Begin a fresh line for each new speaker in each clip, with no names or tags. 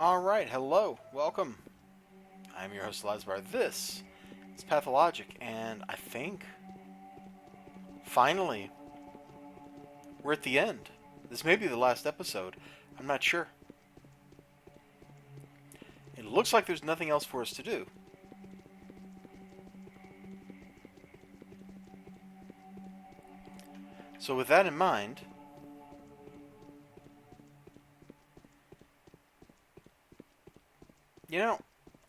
Alright, hello, welcome. I'm your host, Elizibar. This is Pathologic, and I think, finally, we're at the end. This may be the last episode. I'm not sure. It looks like there's nothing else for us to do. So with that in mind,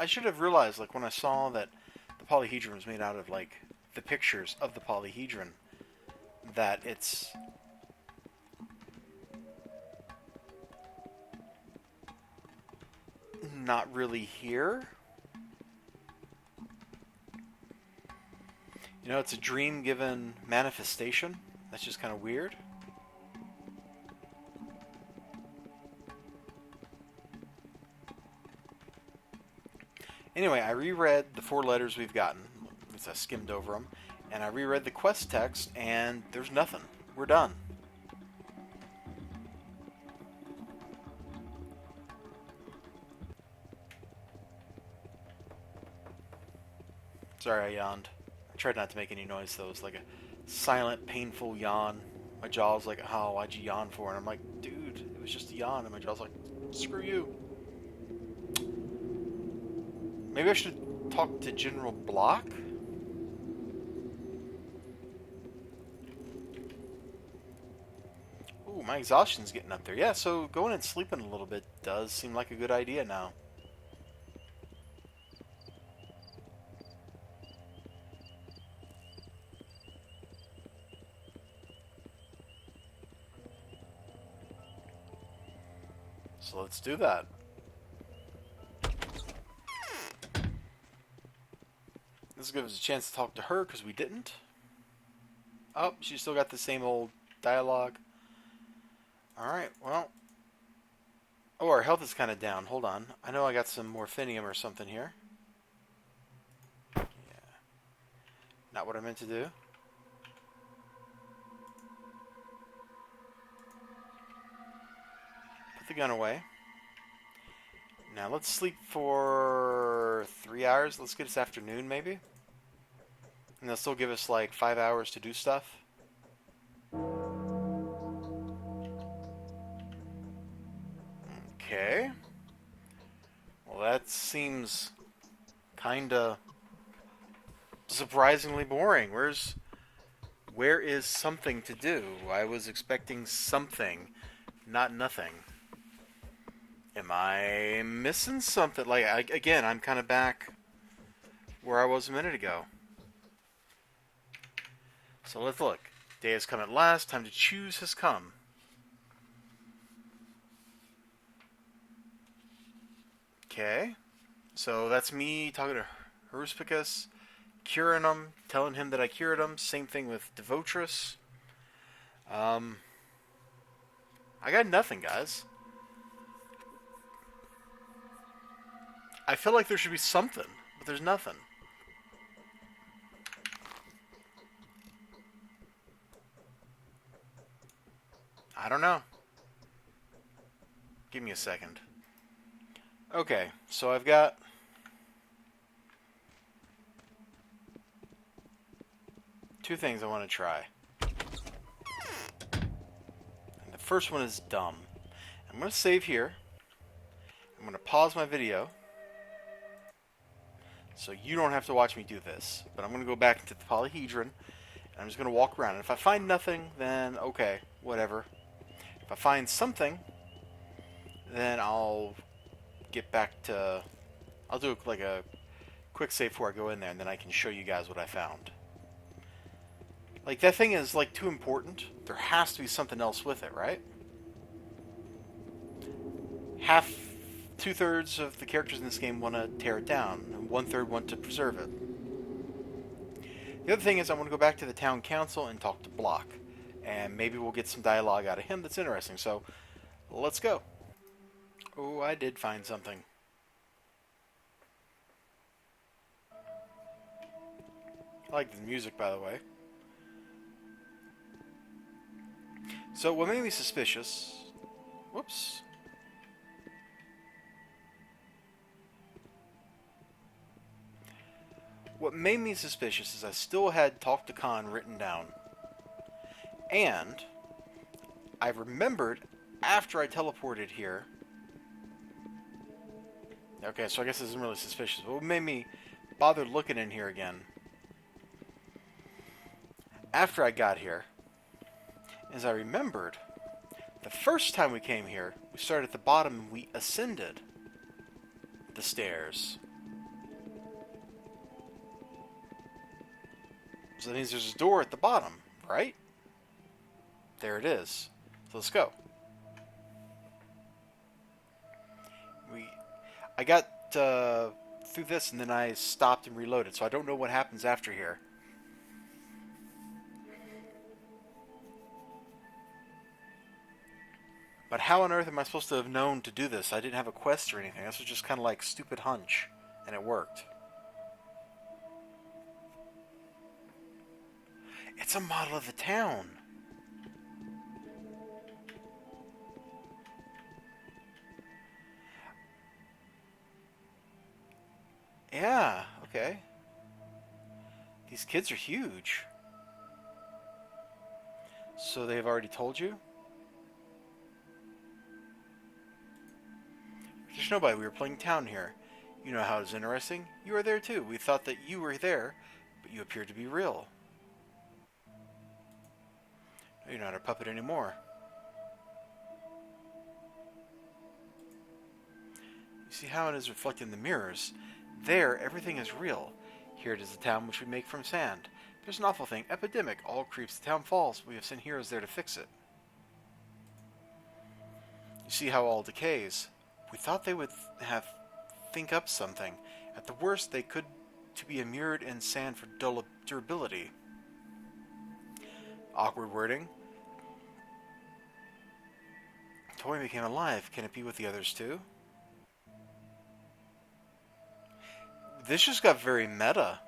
I should have realized, like, when I saw that the polyhedron was made out of, like, the pictures of the polyhedron, that it's not really here. It's a dream-given manifestation. That's just kind of weird. Anyway, I reread the 4 letters we've gotten. At least I skimmed over them. And I reread the quest text, and there's nothing. We're done. Sorry I yawned. I tried not to make any noise, though. It was like a silent, painful yawn. My jaw was like, oh, why'd you yawn for? And I'm like, dude, it was just a yawn. And my jaw's like, screw you. Maybe I should talk to General Block? Ooh, my exhaustion's getting up there. Yeah, so going and sleeping a little bit does seem like a good idea now. So let's do that. This gives us a chance to talk to her, because we didn't. Oh, she still got the same old dialogue. Alright, well. Oh, our health is kind of down. Hold on. I know I got some morphinium or something here. Yeah. Not what I meant to do. Put the gun away. Now let's sleep for 3 hours. Let's get this afternoon, maybe. And they'll still give us like 5 hours to do stuff. Okay. Well, that seems kinda surprisingly boring. Where is something to do? I was expecting something, not nothing. Am I missing something? Like, again, I'm kind of back where I was a minute ago. So let's look. Day has come at last. Time to choose has come. Okay. So that's me talking to Haruspicus, curing him, telling him that I cured him. Same thing with Devotris. I got nothing, guys. I feel like there should be something, but there's nothing. I don't know. Give me a second. Okay, so I've got two things I want to try. And the first one is dumb. I'm going to save here. I'm going to pause my video. So you don't have to watch me do this. But I'm going to go back into the polyhedron. And I'm just going to walk around. And if I find nothing, then okay, whatever. If I find something, then I'll get back to... I'll do like a quick save before I go in there, and then I can show you guys what I found. Like, that thing is, like, too important. There has to be something else with it, right? Two-thirds of the characters in this game want to tear it down, and one-third want to preserve it. The other thing is I want to go back to the town council and talk to Block. And maybe we'll get some dialogue out of him that's interesting. So, let's go. Oh, I did find something. I like the music, by the way. So, what made me suspicious... Whoops. What made me suspicious is I still had talk to Khan written down. And I remembered after I teleported here. Okay, so I guess this isn't really suspicious. But what made me bother looking in here again after I got here is I remembered the first time we came here, we started at the bottom and we ascended the stairs. So that means there's a door at the bottom, right? There it is. So let's go. I got through this and then I stopped and reloaded, so I don't know what happens after here. But how on earth am I supposed to have known to do this? I didn't have a quest or anything. This was just kind of like stupid hunch, and it worked. It's a model of the town. Yeah, okay. These kids are huge. So they've already told you? Just nobody, we were playing town here. You know how it was interesting? You were there too. We thought that you were there, but you appeared to be real. No, you're not our puppet anymore. You see how it is reflected in the mirrors? There, everything is real. Here it is the town which we make from sand. There's an awful thing, epidemic. All creeps, the town falls. We have sent heroes there to fix it. You see how all decays. We thought they would think up something. At the worst, they could to be immured in sand for durability. Awkward wording. Toy became alive. Can it be with the others too? This just got very meta.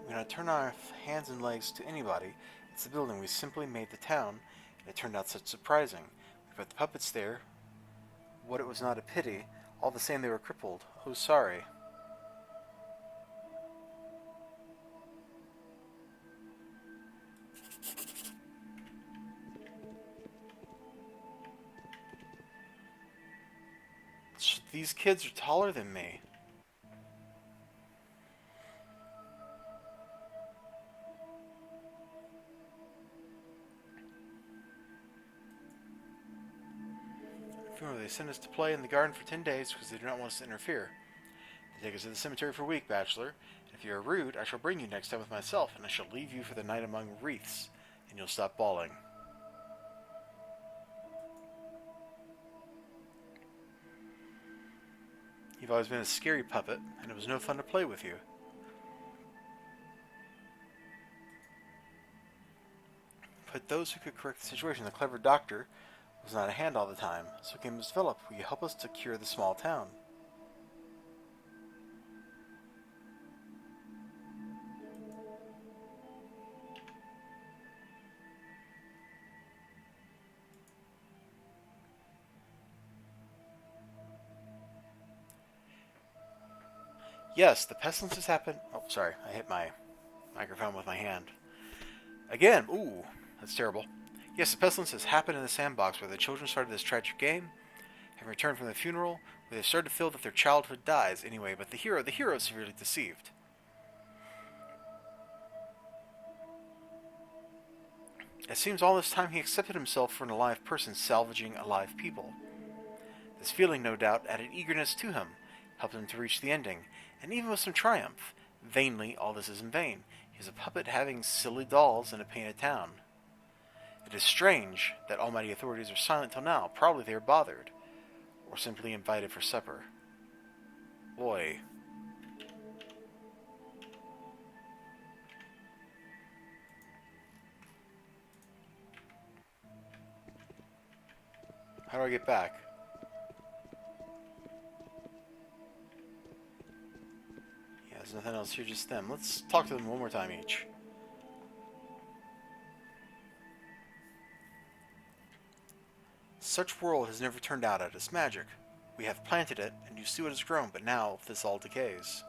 We're going to turn our hands and legs to anybody. It's the building. We simply made the town, and it turned out such surprising. We put the puppets there. What, it was not a pity. All the same, they were crippled. Oh, sorry. These kids are taller than me. They sent us to play in the garden for 10 days because they do not want us to interfere. They take us to the cemetery for a week, Bachelor. And if you are rude, I shall bring you next time with myself, and I shall leave you for the night among wreaths, and you'll stop bawling. You've always been a scary puppet, and it was no fun to play with you. But those who could correct the situation, the clever doctor, was not a hand all the time, so came Miss Phillip. Will you help us to cure the small town? Yes, the pestilence has happened. Oh, sorry, I hit my microphone with my hand. Again, ooh, that's terrible. Yes, the pestilence has happened in the sandbox where the children started this tragic game, having returned from the funeral, where they started to feel that their childhood dies anyway, but the hero is severely deceived. It seems all this time he accepted himself for an alive person salvaging alive people. This feeling, no doubt, added eagerness to him, helped him to reach the ending, and even with some triumph. Vainly, all this is in vain. He is a puppet having silly dolls in a painted town. It is strange that almighty authorities are silent till now. Probably they are bothered, or simply invited for supper. Boy. How do I get back? Yeah, there's nothing else here, just them. Let's talk to them one more time each. Such world has never turned out at its magic. We have planted it, and you see what has grown, but now this all decays.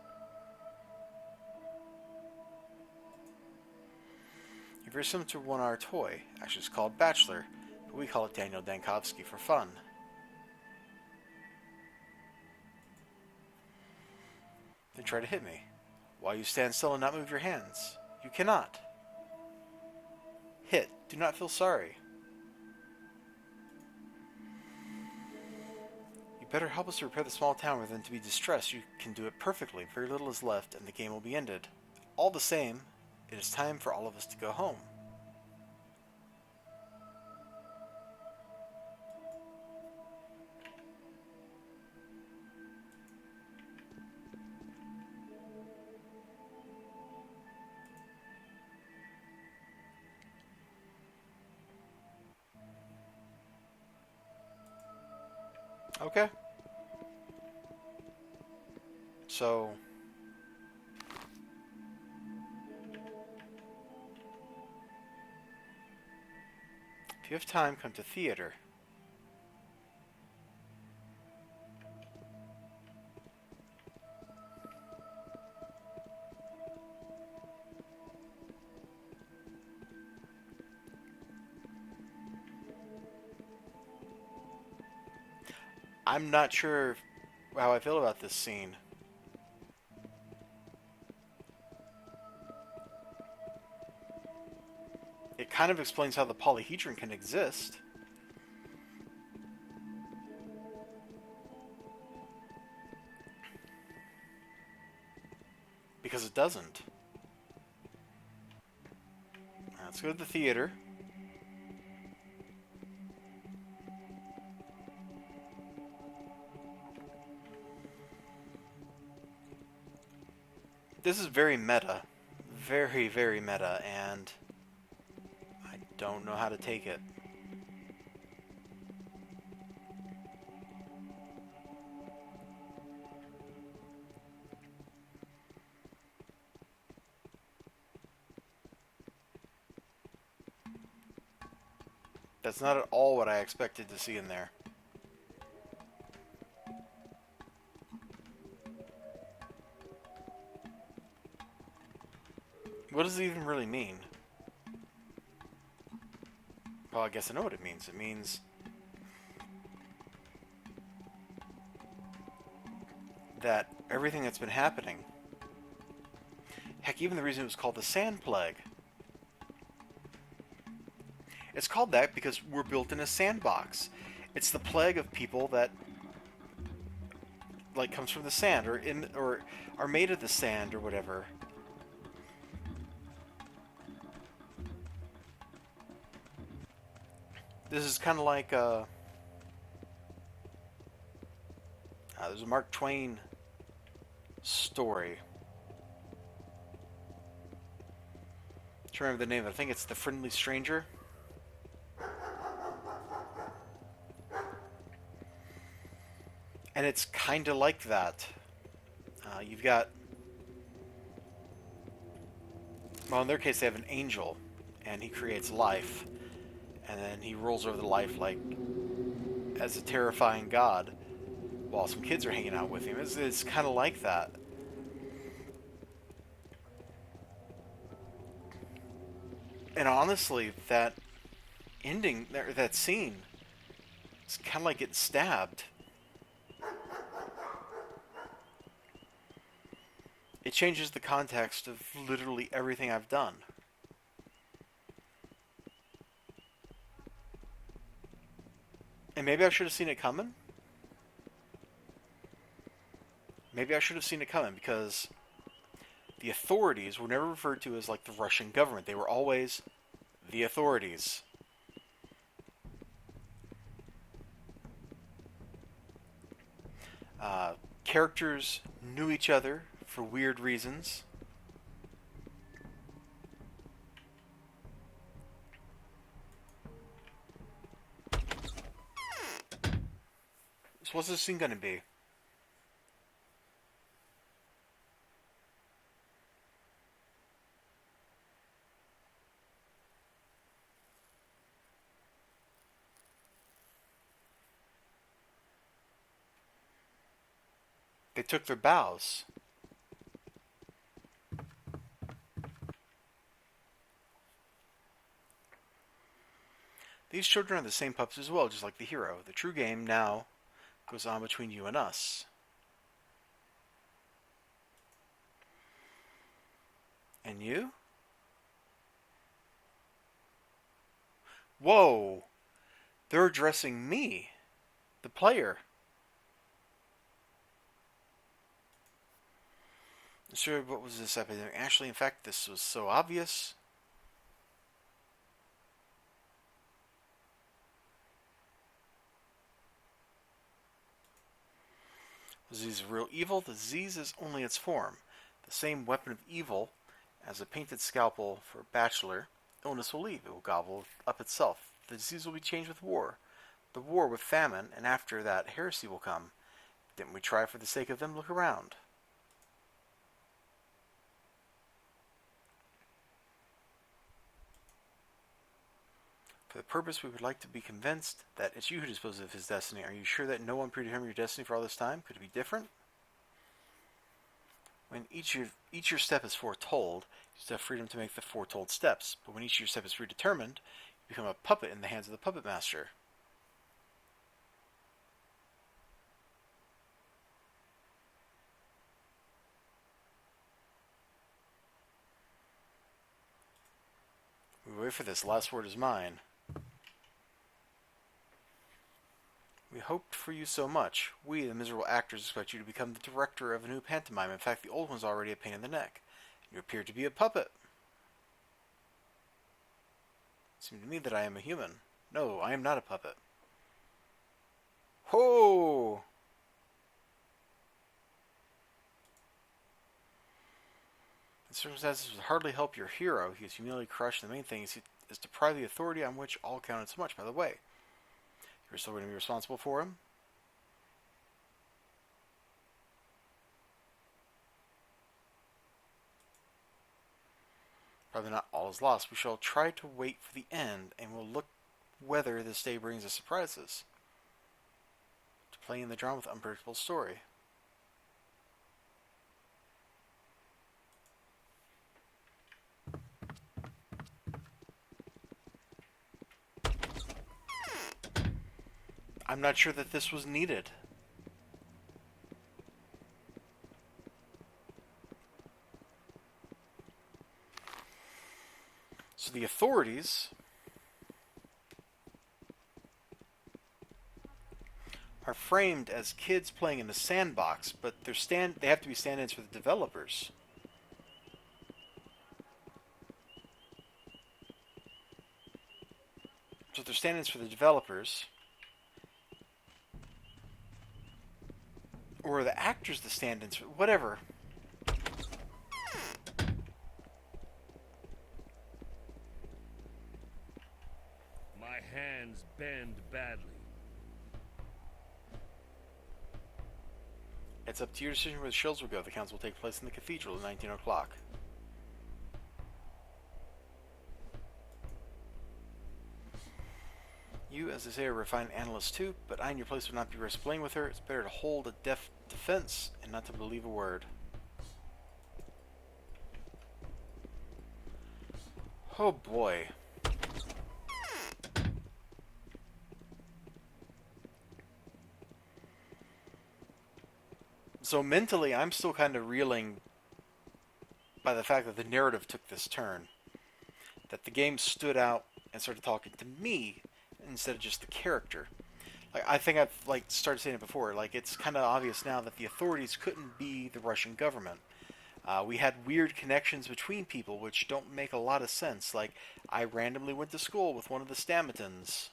You're very similar to one our toy. Actually, it's called Bachelor, but we call it Daniel Dankovsky for fun. Then try to hit me. While you stand still and not move your hands. You cannot. Hit. Do not feel sorry. You better help us to repair the small town rather than to be distressed. You can do it perfectly. Very little is left, and the game will be ended. All the same, it is time for all of us to go home. Okay. So, if you have time, come to theater. I'm not sure how I feel about this scene. It kind of explains how the polyhedron can exist. Because it doesn't. Let's go to the theater. This is very meta. Very, very meta, and I don't know how to take it. That's not at all what I expected to see in there. What does it even really mean? Well, I guess I know what it means. It means that everything that's been happening, heck, even the reason it was called the Sand Plague. It's called that because we're built in a sandbox. It's the plague of people that like comes from the sand or are made of the sand or whatever. This is kind of like there's a Mark Twain story. I'm trying to remember the name. I think it's The Friendly Stranger. And it's kind of like that. You've got, well, in their case, they have an angel, and he creates life, and then he rules over the life like as a terrifying god, while some kids are hanging out with him. It's kind of like that. And honestly, that ending, that scene, it's kind of like getting stabbed. It changes the context of literally everything I've done. And maybe I should have seen it coming. Maybe I should have seen it coming because the authorities were never referred to as like the Russian government. They were always the authorities. Characters knew each other for weird reasons. So what's this scene gonna be? They took their bows. These children are the same pups as well, just like the hero. The true game now goes on between you and us. And you? Whoa! They're addressing me, the player. Sure, what was this epidemic? Actually, in fact, this was so obvious. Was disease real evil? The disease is only its form. The same weapon of evil as a painted scalpel for Bachelor. Illness will leave. It will gobble up itself. The disease will be changed with war. The war with famine, and after that, heresy will come. Didn't we try for the sake of them? Look around. For the purpose, we would like to be convinced that it's you who disposes of his destiny. Are you sure that no one predetermined your destiny for all this time? Could it be different? When each your step is foretold, you still have freedom to make the foretold steps. But when each of your step is predetermined, you become a puppet in the hands of the puppet master. We wait for this. Last word is mine. We hoped for you so much. We, the miserable actors, expect you to become the director of a new pantomime. In fact, the old one's already a pain in the neck. You appear to be a puppet. It seems to me that I am a human. No, I am not a puppet. Ho! The circumstances would hardly help your hero. He is humiliatingly crushed. The main thing is to deprive the authority on which all counted so much. By the way, you're still going to be responsible for him? Probably not all is lost. We shall try to wait for the end, and we'll look whether this day brings us surprises. To play in the drama with unpredictable story. I'm not sure that this was needed. So the authorities are framed as kids playing in a sandbox, but they have to be stand-ins for the developers. So they're stand-ins for the developers. Or the actors the stand-ins for whatever.
My hands bend badly.
It's up to your decision where the shields will go. The council will take place in the cathedral at 19 o'clock. You, as I say, are a refined analyst too, but I in your place would not be risk playing with her. It's better to hold a deaf defense and not to believe a word. Oh boy. So mentally, I'm still kind of reeling by the fact that the narrative took this turn. That the game stood out and started talking to me instead of just the character. Like, I think I've started saying it before. Like, it's kind of obvious now that the authorities couldn't be the Russian government. We had weird connections between people which don't make a lot of sense. Like, I randomly went to school with one of the Stamatons.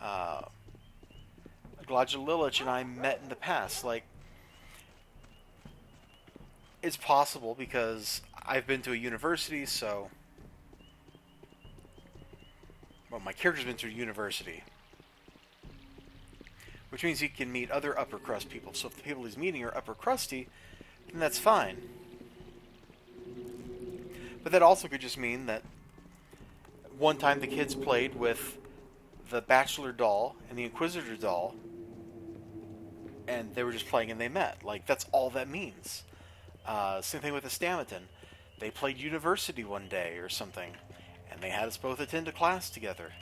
Glodja Lilich and I met in the past. Like, it's possible because I've been to a university, so... Well, my character's been to a university. Which means he can meet other upper crust people. So if the people he's meeting are upper crusty, then that's fine. But that also could just mean that one time the kids played with the Bachelor doll and the Inquisitor doll. and they were just playing and they met. Like, that's all that means. Same thing with the Stamaton. They played university one day or something, and they had us both attend a class together.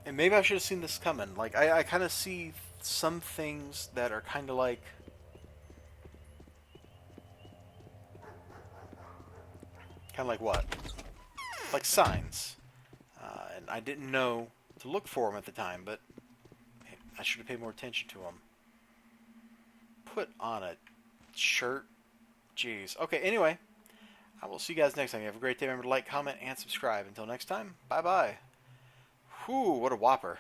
And maybe I should have seen this coming. Like, I kind of see some things that are kind of like... Kind of like what? Like signs. And I didn't know to look for them at the time, but I should have paid more attention to them. Put on a shirt? Jeez. Okay, anyway. I will see you guys next time. You have a great day. Remember to like, comment, and subscribe. Until next time, bye-bye. Whew, what a whopper.